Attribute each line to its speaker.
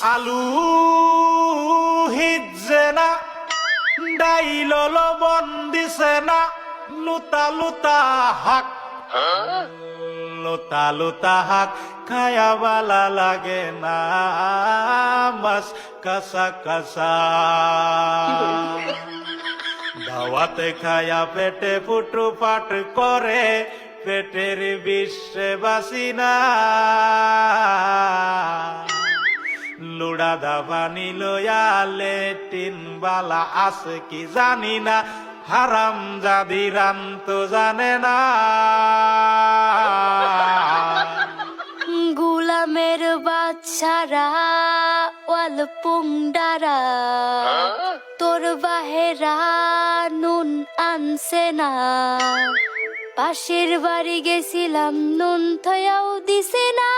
Speaker 1: আলু হিজে না ডাইল লবণ দিছে না লুতা লুতা হাক লুতা লুতা হাক খায়া বালা লাগে না মাছ কাঁচা কাঁচা দাওয়াতে খায়া পেটে ফুটু পাট করে পেটের বিশ্বে বাসি না লুড়া দাবানি লয়ালে টিন বালা আছে কি জানি না হারাম জাদি রান তো জানে না
Speaker 2: গুলামের বাচ্চারা ওয়াল পুংডারা তোর বাহেরা নুন আনছে না পাশের বাড়ি গেছিলাম নুন থয়াও দিছে না